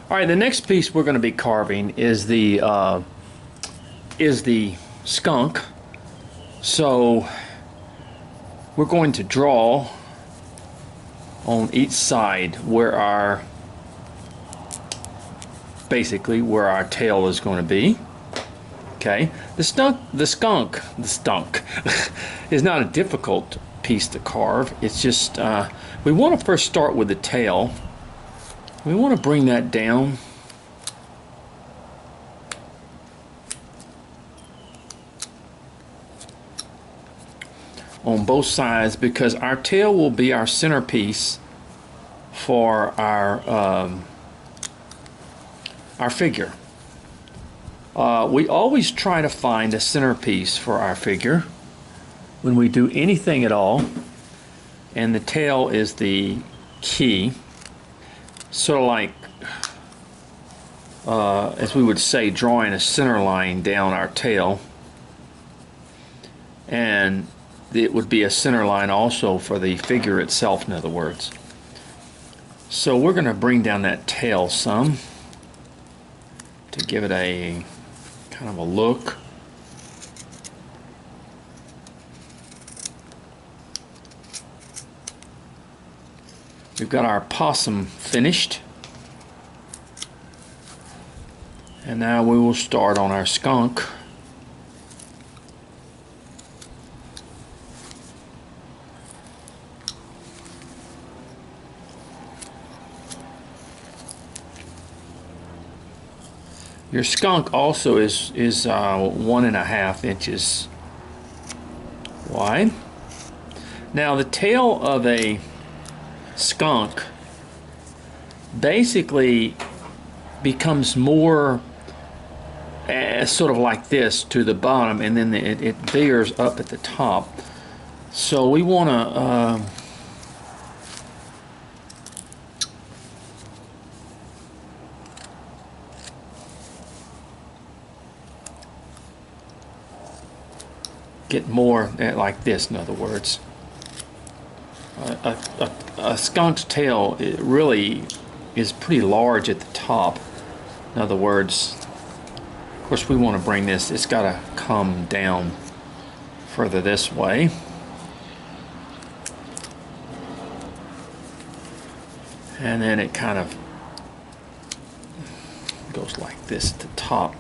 All right, the next piece we're going to be carving is the skunk. So we're going to draw on each side where our basically where our tail is going to be. Okay, the skunk is not a difficult piece to carve. It's just we want to first start with the tail. We want to bring that down on both sides because our tail will be our centerpiece for our figure. We always try to find a centerpiece for our figure when we do anything at all, and the tail is the key. Sort of like, as we would say, drawing a center line down our tail, and it would be a center line also for the figure itself, in other words. So we're going to bring down that tail some to give it a kind of a look. We've got our possum finished, and now we will start on our skunk. Your skunk also is 1.5 inches wide. Now the tail of a skunk basically becomes more sort of like this to the bottom, and then it veers up at the top. So we want to get more like this, in other words. A skunk's tail, it really is pretty large at the top. In other words, of course we want to bring this, it's got to come down further this way. And then it kind of goes like this at the top.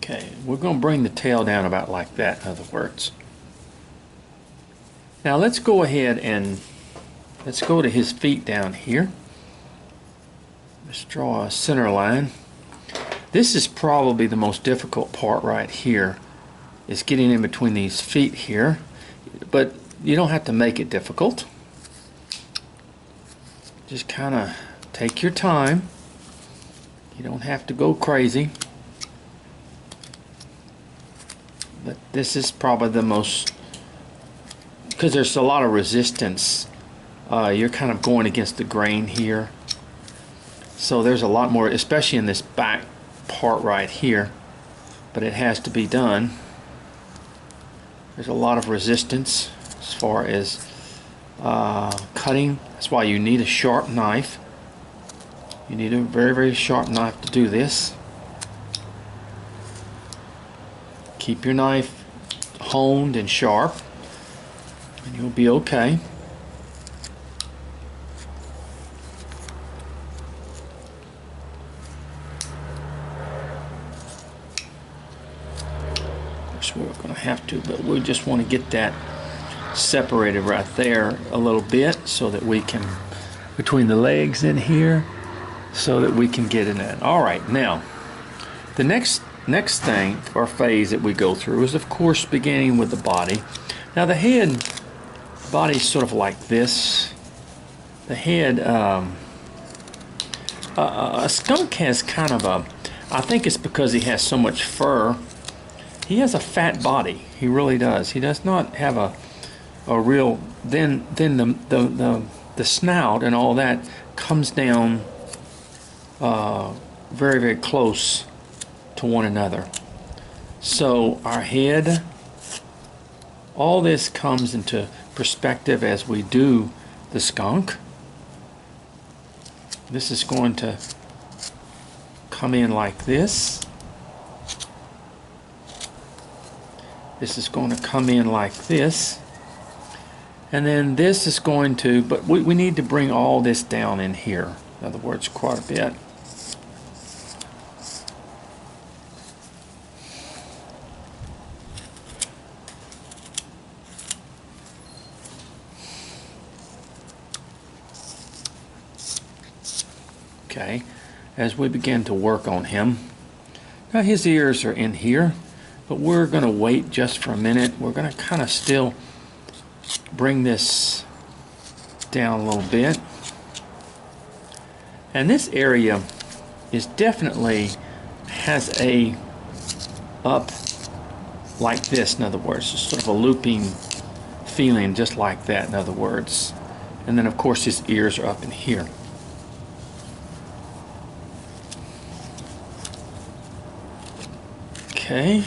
Okay, we're going to bring the tail down about like that, in other words. Now let's go ahead and let's go to his feet down here. Let's draw a center line. This is probably the most difficult part right here, is getting in between these feet here. But you don't have to make it difficult. Just kind of take your time. You don't have to go crazy. But this is probably the most, because there's a lot of resistance. You're kind of going against the grain here. So there's a lot more, especially in this back part right here. But it has to be done. There's a lot of resistance as far as cutting. That's why you need a sharp knife. You need a very, very sharp knife to do this. Keep your knife honed and sharp, and you'll be okay. We're going to have to, but we just want to get that separated right there a little bit so that we can, between the legs in here, so that we can get it in. Alright, now the next thing or phase that we go through is, of course, beginning with the body. Now the head, body is sort of like this. The head, a skunk has kind of a, I think it's because he has so much fur. He has a fat body. He really does. He does not have a real. Then the snout and all that comes down very, very close to one another. So our head, all this comes into perspective as we do the skunk. This is going to come in like this. This is going to come in like this, and then this is going to, but we need to bring all this down in here. In other words, quite a bit. Okay, as we begin to work on him. Now his ears are in here. But we're going to wait just for a minute. We're going to kind of still bring this down a little bit. And this area is definitely has a up like this, in other words. Just sort of a looping feeling just like that, in other words. And then, of course, his ears are up in here. Okay.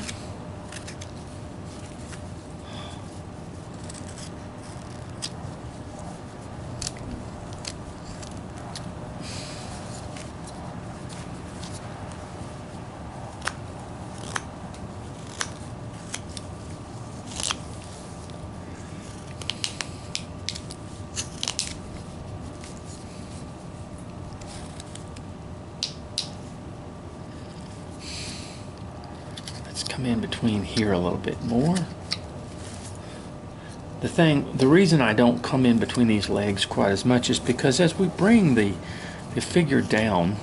Come in between here a little bit more. The reason I don't come in between these legs quite as much is because as we bring the figure down,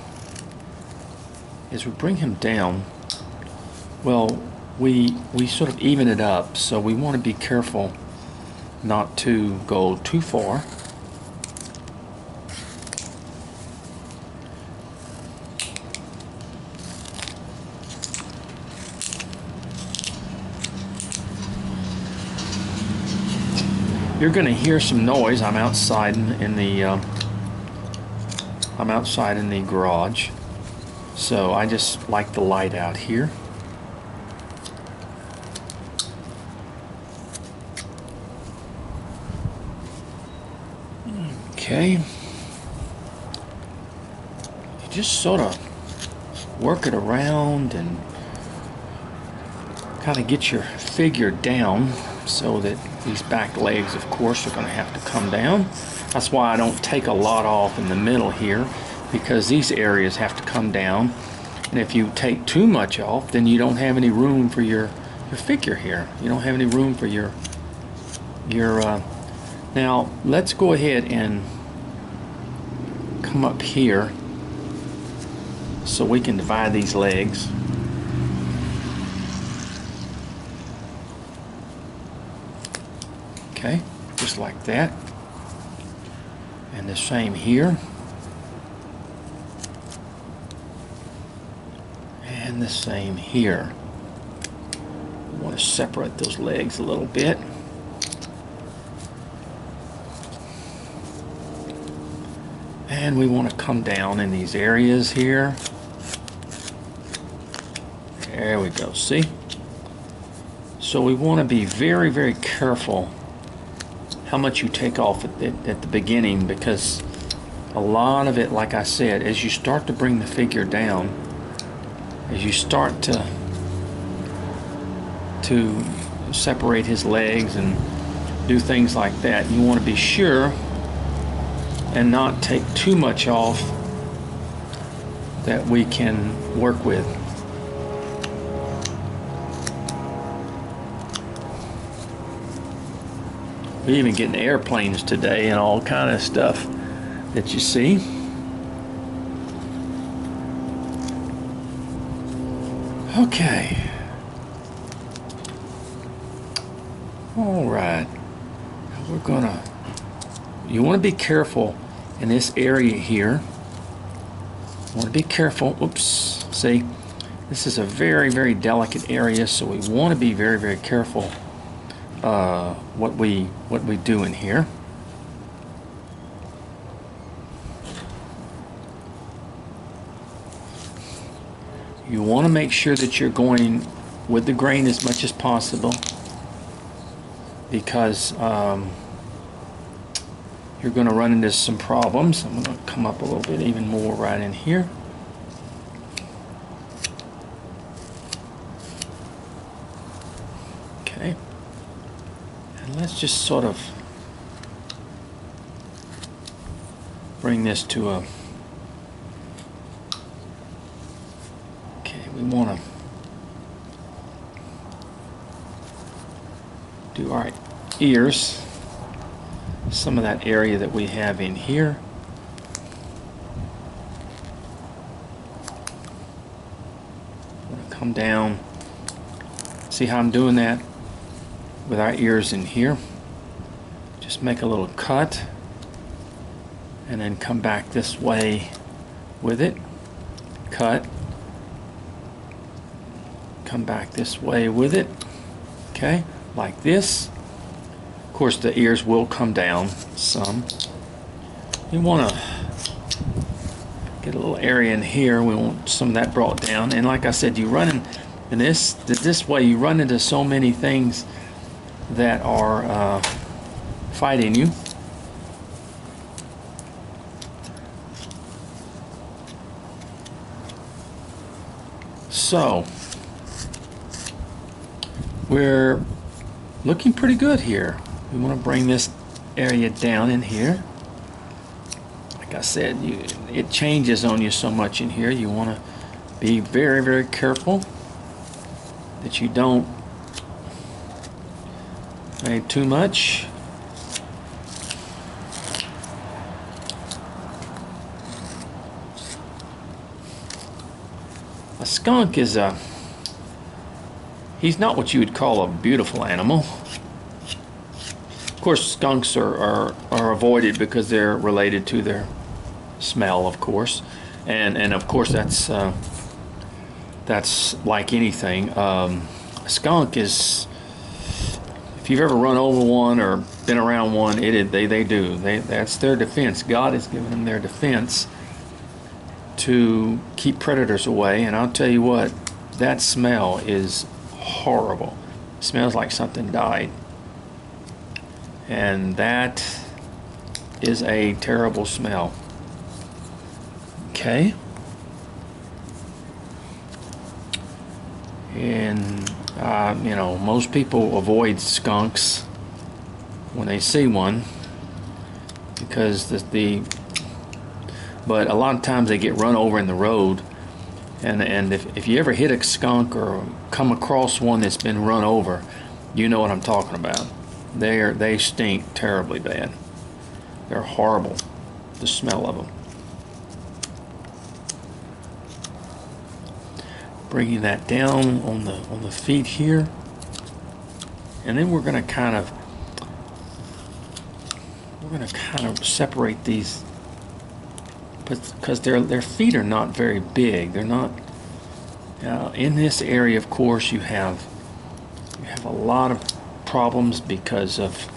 as we bring him down, well, we sort of even it up, so we want to be careful not to go too far. You're going to hear some noise. I'm outside in the garage, so I just like the light out here. Okay, you just sort of work it around and kind of get your figure down so that these back legs, of course, are going to have to come down. That's why I don't take a lot off in the middle here, because these areas have to come down. And if you take too much off, then you don't have any room for your figure here. You don't have any room for your now let's go ahead and come up here so we can divide these legs. Okay, just like that. And the same here. And the same here. I want to separate those legs a little bit. And we want to come down in these areas here. There we go, see? So we want to be very, very careful how much you take off at the beginning, because a lot of it, like I said, as you start to bring the figure down, as you start to separate his legs and do things like that, you want to be sure and not take too much off that we can work with. We even getting airplanes today and all kind of stuff that you see. Okay. All right. We're gonna, you want to be careful in this area here. You want to be careful. Oops. See, this is a very, very delicate area, so we want to be very, very careful what we do in here. You want to make sure that you're going with the grain as much as possible, because you're going to run into some problems. I'm going to come up a little bit even more right in here. Okay. And let's just sort of bring this to a... Okay, we want to do our ears, some of that area that we have in here. I'm going to come down. See how I'm doing that with our ears in here? Just make a little cut and then come back this way with it. Cut. Come back this way with it. Okay, like this. Of course, the ears will come down some. You want to get a little area in here. We want some of that brought down. And like I said, you run in this way, you run into so many things that are fighting you. So we're looking pretty good here. We want to bring this area down in here. Like I said, it changes on you so much in here. You want to be very, very careful that you don't make too much. A skunk is he's not what you would call a beautiful animal. Of course, skunks are avoided because they're related to their smell, of course, and of course that's like anything. A skunk is, if you've ever run over one or been around one, that's their defense. God has given them their defense to keep predators away. And I'll tell you what, that smell is horrible. It smells like something died. And that is a terrible smell. Okay. And you know, most people avoid skunks when they see one because but a lot of times they get run over in the road, and if you ever hit a skunk or come across one that's been run over, you know what I'm talking about. They stink terribly bad. They're horrible, the smell of them. Bringing that down on the feet here, and then we're going to kind of separate these, because their feet are not very big. They're not. In this area, of course, you have a lot of problems because of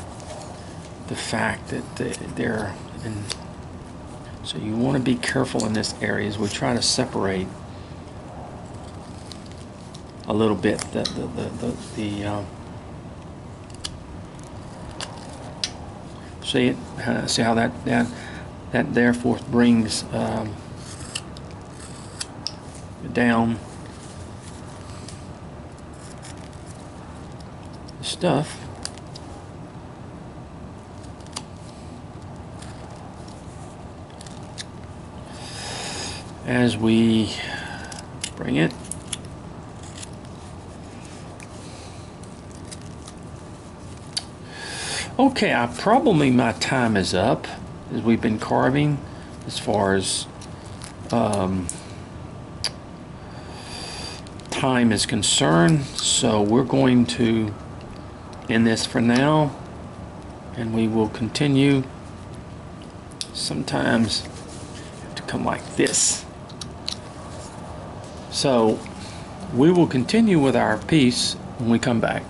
the fact that they're in. So you want to be careful in this area as we try to separate a little bit See it? See how that therefore brings down the stuff. As we bring it. Okay, probably my time is up as we've been carving as far as time is concerned. So we're going to end this for now, and we will continue. Sometimes have to come like this. So we will continue with our piece when we come back.